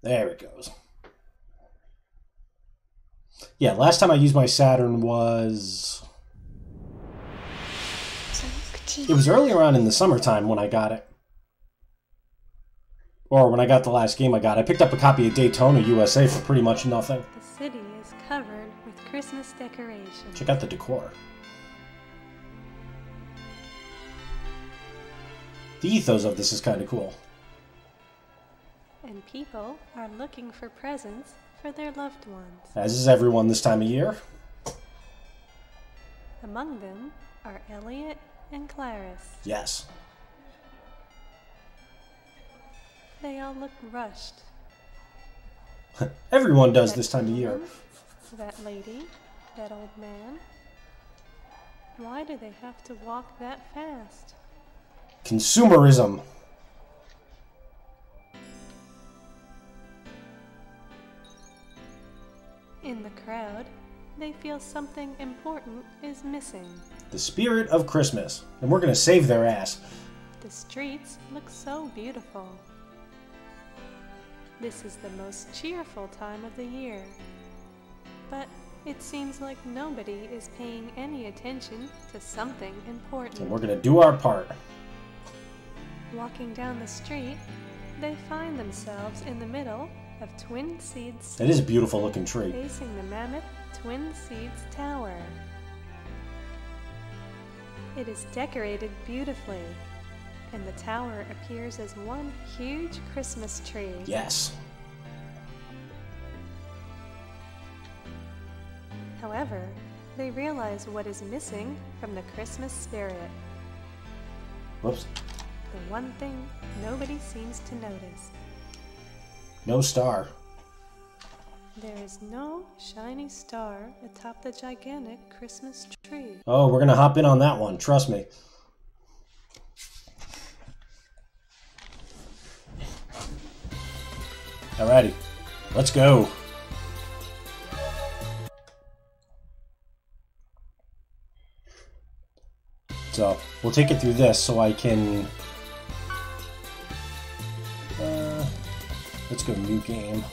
There it goes. Yeah, last time I used my Saturn was... It was earlier on in the summertime when I got it. Or when I got the last game I got. I picked up a copy of Daytona USA for pretty much nothing. The city is covered with Christmas decorations. Check out the decor. The ethos of this is kind of cool. And people are looking for presents for their loved ones. As is everyone this time of year. Among them are Elliot and Clarice. Yes. They all look rushed. Everyone does this time of year. That lady, that old man. Why do they have to walk that fast? Consumerism. In the crowd, they feel something important is missing. The spirit of Christmas. And we're going to save their ass. The streets look so beautiful. This is the most cheerful time of the year. But it seems like nobody is paying any attention to something important. And we're going to do our part. Walking down the street, they find themselves in the middle of Twin Seeds. It is a beautiful looking tree. Facing the mammoth Twin Seeds Tower. It is decorated beautifully, and the tower appears as one huge Christmas tree. Yes. However, they realize what is missing from the Christmas spirit. Whoops. The one thing nobody seems to notice. No star. There is no shiny star atop the gigantic Christmas tree. Oh, we're going to hop in on that one. Trust me. Alrighty. Let's go. So, we'll take it through this so I can... let's go new game.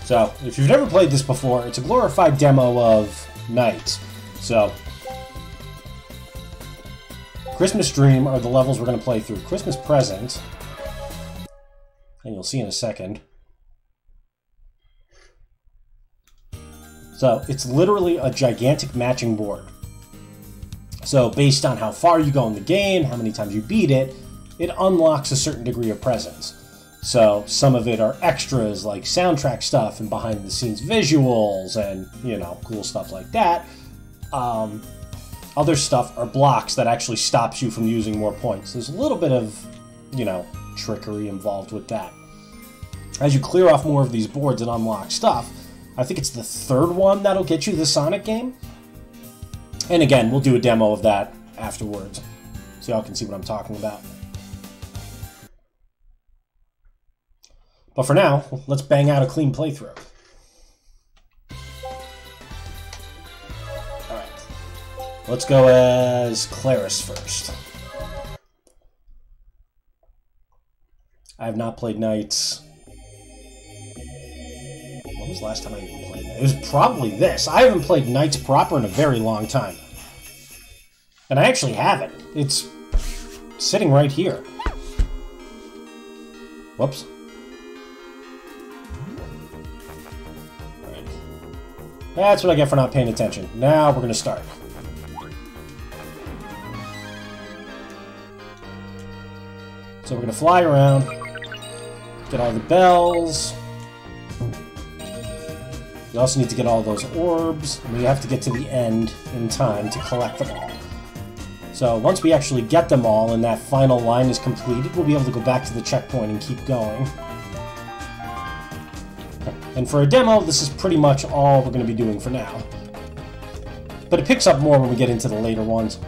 So, if you've never played this before, it's a glorified demo of NiGHTS. So, Christmas Dream are the levels we're going to play through. Christmas Present, and you'll see in a second. So, it's literally a gigantic matching board. So, based on how far you go in the game, how many times you beat it, it unlocks a certain degree of presence. So, some of it are extras like soundtrack stuff and behind-the-scenes visuals and, you know, cool stuff like that. Other stuff are blocks that actually stops you from using more points. There's a little bit of, you know, trickery involved with that. As you clear off more of these boards and unlock stuff, I think it's the third one that'll get you the Sonic game. And again, we'll do a demo of that afterwards, so y'all can see what I'm talking about. But for now, let's bang out a clean playthrough. Alright. Let's go as Clarice first. I have not played NiGHTS. When was the last time I even played that? It was probably this. I haven't played NiGHTS proper in a very long time. And I actually haven't. It's sitting right here. Whoops. Alright. That's what I get for not paying attention. Now we're going to start. So we're going to fly around, get all the bells. We also need to get all those orbs, and we have to get to the end in time to collect them all. So once we actually get them all and that final line is completed, we'll be able to go back to the checkpoint and keep going. And for a demo, this is pretty much all we're going to be doing for now. But it picks up more when we get into the later ones.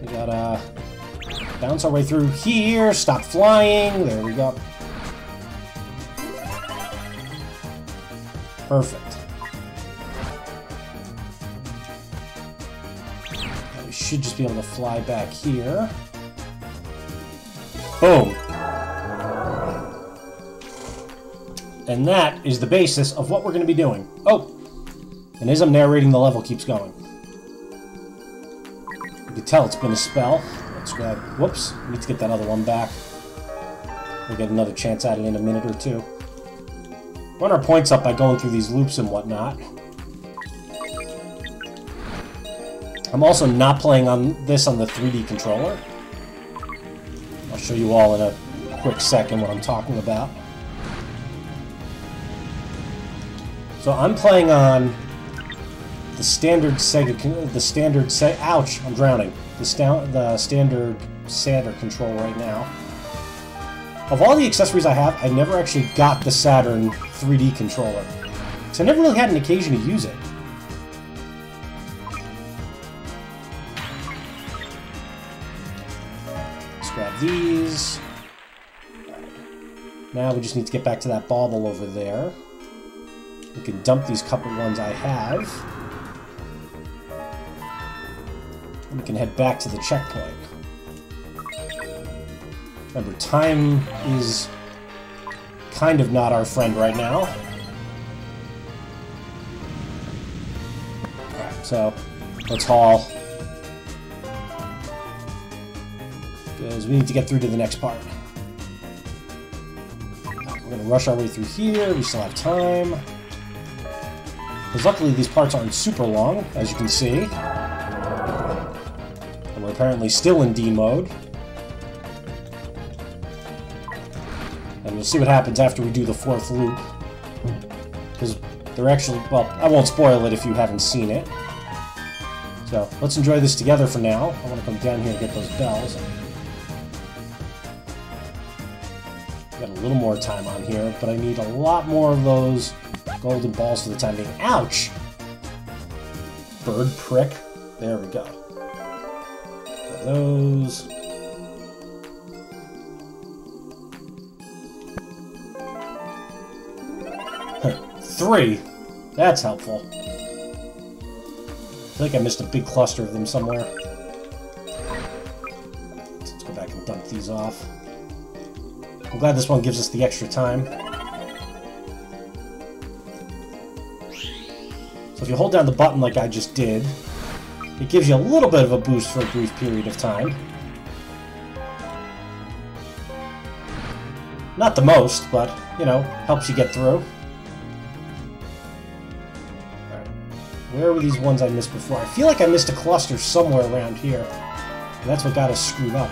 We got bounce our way through here, stop flying, there we go. Perfect. Now we should just be able to fly back here. Boom. And that is the basis of what we're going to be doing. Oh! And as I'm narrating, the level keeps going. You can tell it's been a spell. Let's grab... Whoops. Need to get that other one back. We'll get another chance at it in a minute or two. Run our points up by going through these loops and whatnot. I'm also not playing on this on the 3D controller. I'll show you all in a quick second what I'm talking about. So I'm playing on the standard Sega, ouch, I'm drowning. The standard Saturn control right now. Of all the accessories I have, I never actually got the Saturn 3D controller. So I never really had an occasion to use it. Let's grab these. Now we just need to get back to that bauble over there. We can dump these couple ones I have. And we can head back to the checkpoint. Remember, time is kind of not our friend right now. Alright, so let's haul. Because we need to get through to the next part. We're going to rush our way through here. We still have time. Because luckily these parts aren't super long, as you can see. And we're apparently still in D mode. And we'll see what happens after we do the 4th loop. Because they're actually... Well, I won't spoil it if you haven't seen it. So, let's enjoy this together for now. I want to come down here and get those bells. Got a little more time on here, but I need a lot more of those golden balls for the time being. Ouch! Bird prick. There we go. Got those. Three. That's helpful. I feel like I missed a big cluster of them somewhere. Let's go back and dump these off. I'm glad this one gives us the extra time. So if you hold down the button like I just did, it gives you a little bit of a boost for a brief period of time. Not the most, but, you know, helps you get through. Where were these ones I missed before? I feel like I missed a cluster somewhere around here. And that's what got us screwed up.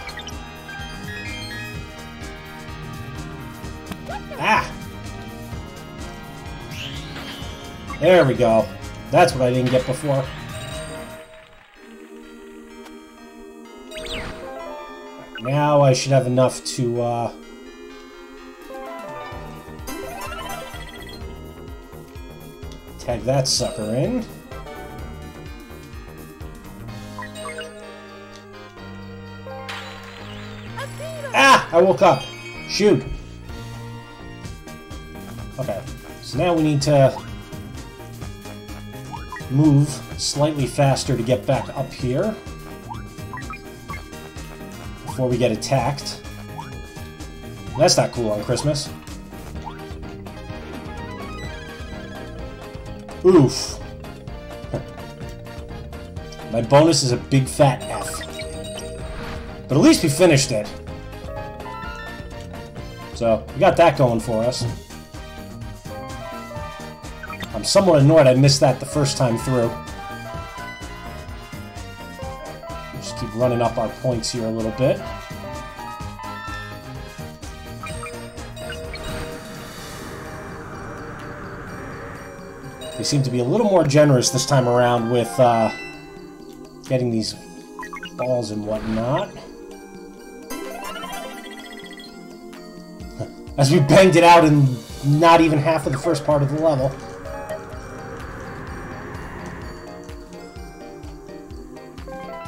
Ah! There we go. That's what I didn't get before. Now I should have enough to, tag that sucker in. Ah! I woke up. Shoot. Okay. So now we need to move slightly faster to get back up here before we get attacked. That's not cool on Christmas. Oof. My bonus is a big fat F. But at least we finished it. So, we got that going for us. I'm somewhat annoyed I missed that the first time through. Just keep running up our points here a little bit. They seem to be a little more generous this time around with getting these balls and whatnot. As we banged it out in not even half of the first part of the level.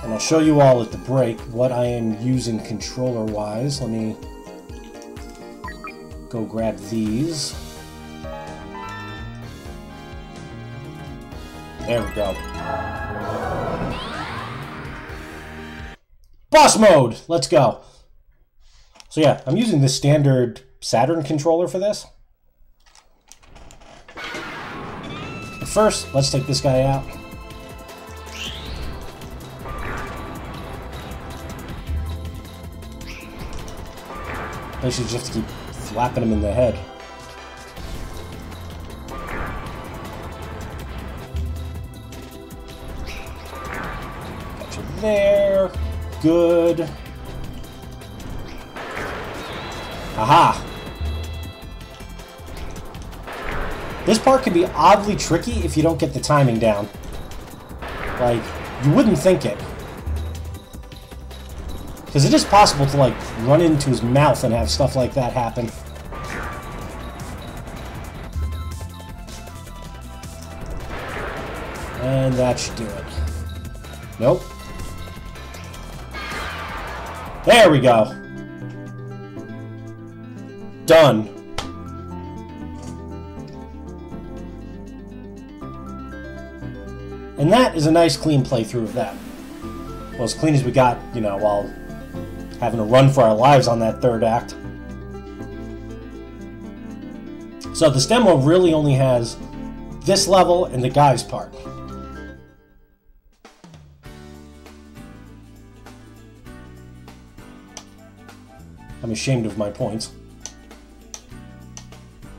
And I'll show you all at the break what I am using controller-wise. Let me go grab these. There we go. Boss mode! Let's go. So yeah, I'm using the standard Saturn controller for this. But first, let's take this guy out. Basically just have to keep flapping him in the head. Gotcha there. Good. Aha! This part can be oddly tricky if you don't get the timing down. Like, you wouldn't think it. Because it is possible to, like, run into his mouth and have stuff like that happen. And that should do it. Nope. There we go. Done. And that is a nice clean playthrough of that. Well, as clean as we got, you know, while having to run for our lives on that third act. So this demo really only has this level and the guy's part. I'm ashamed of my points.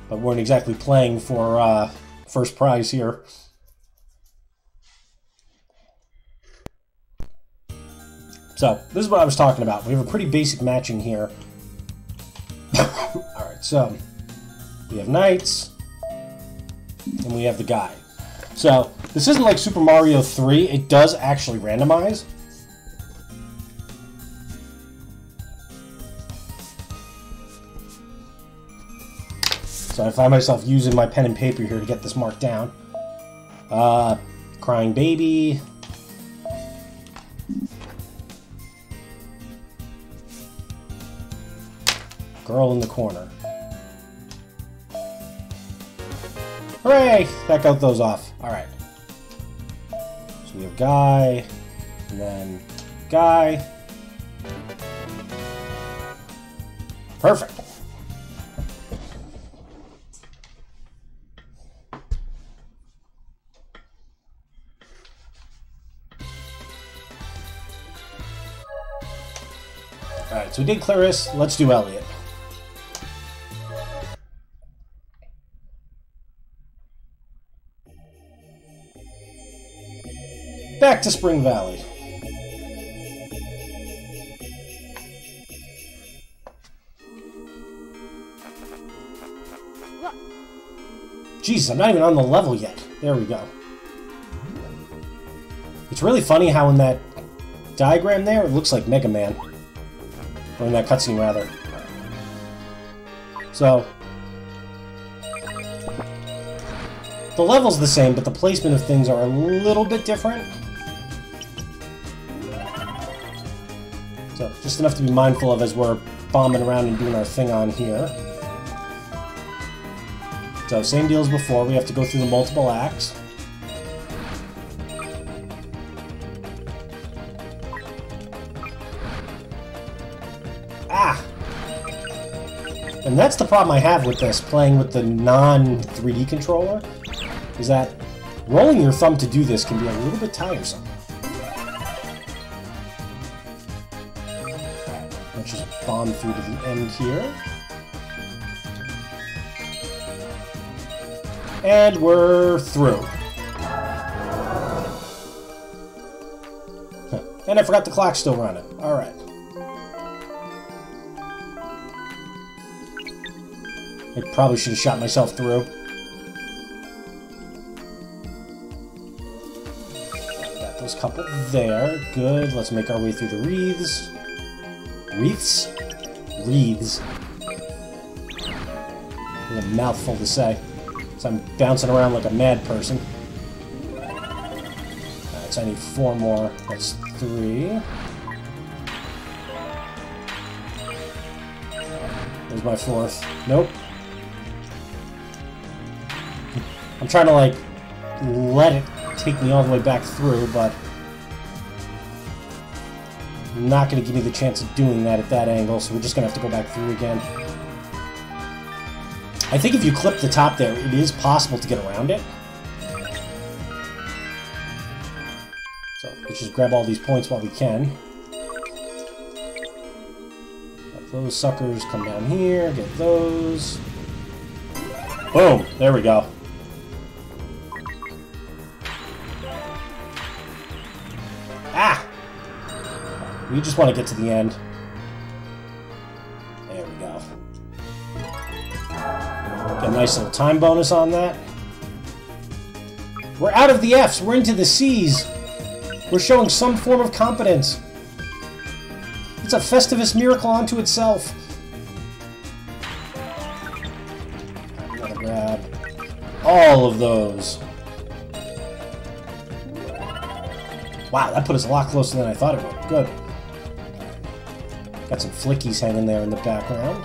But we weren't exactly playing for first prize here. So, this is what I was talking about. We have a pretty basic matching here. Alright, so we have knights, and we have the guy. So, this isn't like Super Mario 3. It does actually randomize. So I find myself using my pen and paper here to get this marked down. Crying baby. Girl in the corner. Hooray! That got those off. Alright. So we have guy, and then guy. Perfect. Alright, so we did clear this. Let's do Elliot. Back to Spring Valley. Jesus, I'm not even on the level yet. There we go. It's really funny how in that diagram there, it looks like Mega Man. Or in that cutscene, rather. So, the level's the same, but the placement of things are a little bit different. So, just enough to be mindful of as we're bombing around and doing our thing on here. So, same deal as before, we have to go through the multiple acts. Ah! And that's the problem I have with this, playing with the non-3D controller, is that rolling your thumb to do this can be a little bit tiresome. Let's just bomb through to the end here. And we're through. And I forgot the clock's still running. Alright. I probably should have shot myself through. Got those couple there. Good. Let's make our way through the wreaths. Wreaths? Wreaths. It's a mouthful to say. So I'm bouncing around like a mad person. Alright, So I need 4 more. That's 3. There's my 4th. Nope. I'm trying to, like, let it take me all the way back through, but not going to give me the chance of doing that at that angle, so we're just going to have to go back through again. I think if you clip the top there, it is possible to get around it. So let's just grab all these points while we can. Let those suckers come down here, get those. Boom! There we go. Ah! We just want to get to the end. There we go. Get a nice little time bonus on that. We're out of the Fs. We're into the Cs. We're showing some form of competence. It's a Festivus miracle unto itself. I'm gonna grab all of those. Wow, that put us a lot closer than I thought it would. Good. Got some flickies hanging there in the background.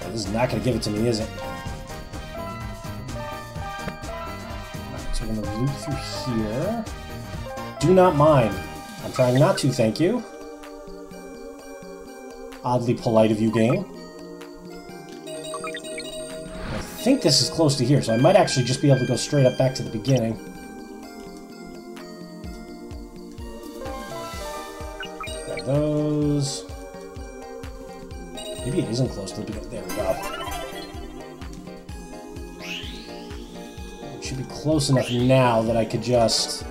Oh, this is not going to give it to me, is it? Alright, so we're going to loop through here. Do not mind. I'm trying not to, thank you. Oddly polite of you, game. I think this is close to here, so I might actually just be able to go straight up back to the beginning. Grab those. Maybe it isn't close to the beginning. There we go. It should be close enough now that I could just...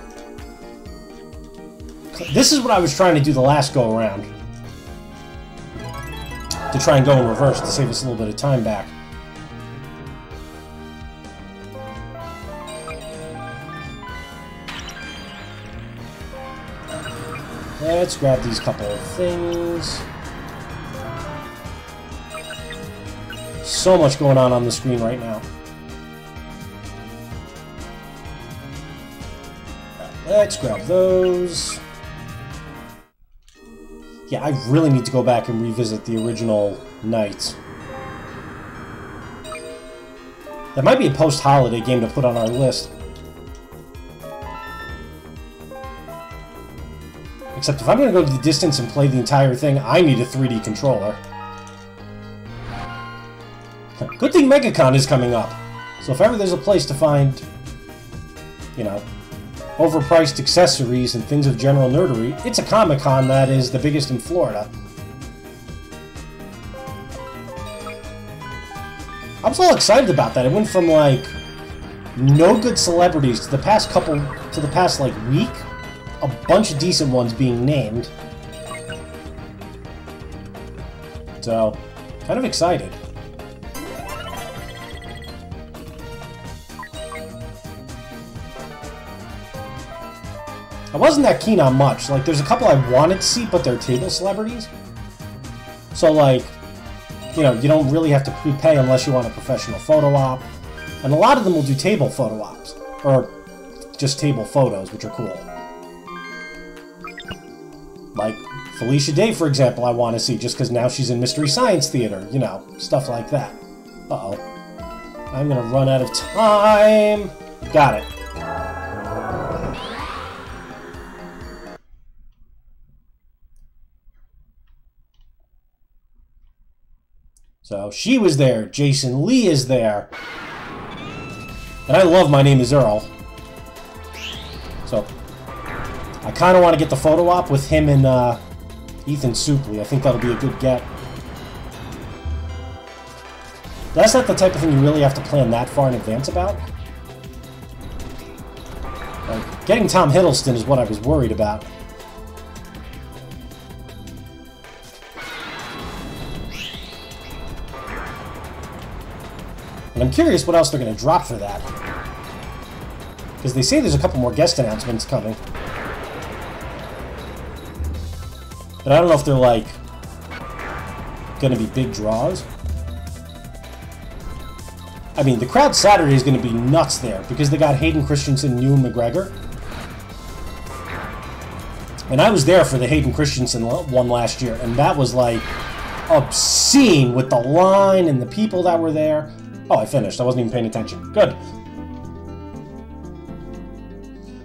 This is what I was trying to do the last go-around. To try and go in reverse to save us a little bit of time back. Let's grab these couple of things. So much going on the screen right now. Let's grab those. Yeah, I really need to go back and revisit the original Night. That might be a post-holiday game to put on our list. Except if I'm going to go to the distance and play the entire thing, I need a 3D controller. Good thing MegaCon is coming up. So if ever there's a place to find, you know, overpriced accessories and things of general nerdery, it's a Comic-Con that is the biggest in Florida. I was all excited about that. It went from, like, no good celebrities to the past like, week, a bunch of decent ones being named. So, kind of excited. I wasn't that keen on much. Like, there's a couple I wanted to see, but they're table celebrities. So, like, you know, you don't really have to prepay unless you want a professional photo op. And a lot of them will do table photo ops. Or just table photos, which are cool. Like, Felicia Day, for example, I want to see just because now she's in Mystery Science Theater. You know, stuff like that. Uh-oh. I'm gonna run out of time. Got it. So, she was there. Jason Lee is there. And I love My Name is Earl. So, I kind of want to get the photo op with him and Ethan Suplee. I think that'll be a good get. That's not the type of thing you really have to plan that far in advance about. Like, getting Tom Hiddleston is what I was worried about. And I'm curious what else they're going to drop for that. Because they say there's a couple more guest announcements coming. But I don't know if they're, like, going to be big draws. I mean, the crowd Saturday is going to be nuts there because they got Hayden Christensen, Ewan McGregor. And I was there for the Hayden Christensen one last year, and that was like obscene with the line and the people that were there. Oh, I finished. I wasn't even paying attention. Good.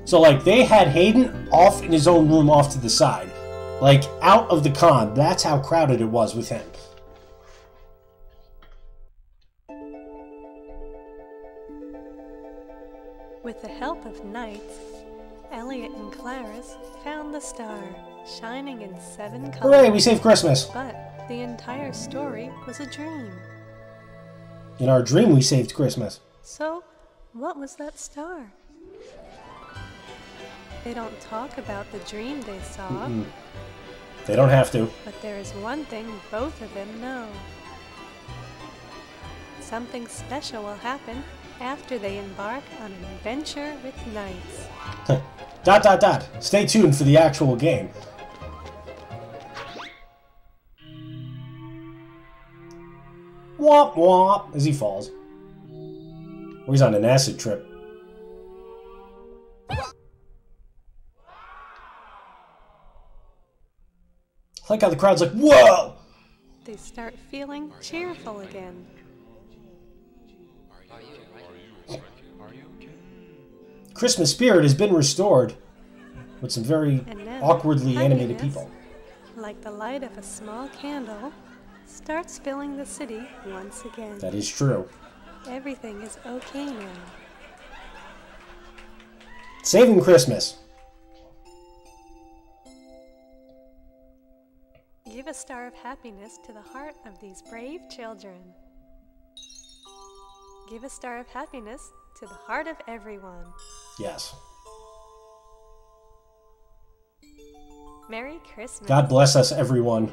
So, like, they had Hayden off in his own room off to the side. Like, out of the con. That's how crowded it was with him. With the help of Knights, Elliot and Claris found the star, shining in 7 colors. Hooray, we saved Christmas. But the entire story was a dream. In our dream, we saved Christmas. So, what was that star? They don't talk about the dream they saw. They don't have to. But there is one thing both of them know. Something special will happen after they embark on an adventure with Knights. ... Stay tuned for the actual game. Womp womp as he falls. Or he's on an acid trip. I like how the crowd's like, whoa! They start feeling cheerful again. Christmas spirit has been restored with some very awkwardly animated people. Like the light of a small candle, starts filling the city once again. That is true. Everything is okay now. Saving Christmas. Give a star of happiness to the heart of these brave children. Give a star of happiness to the heart of everyone. Yes. Merry Christmas. God bless us, everyone.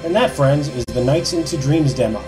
And that, friends, is the Nights into Dreams demo.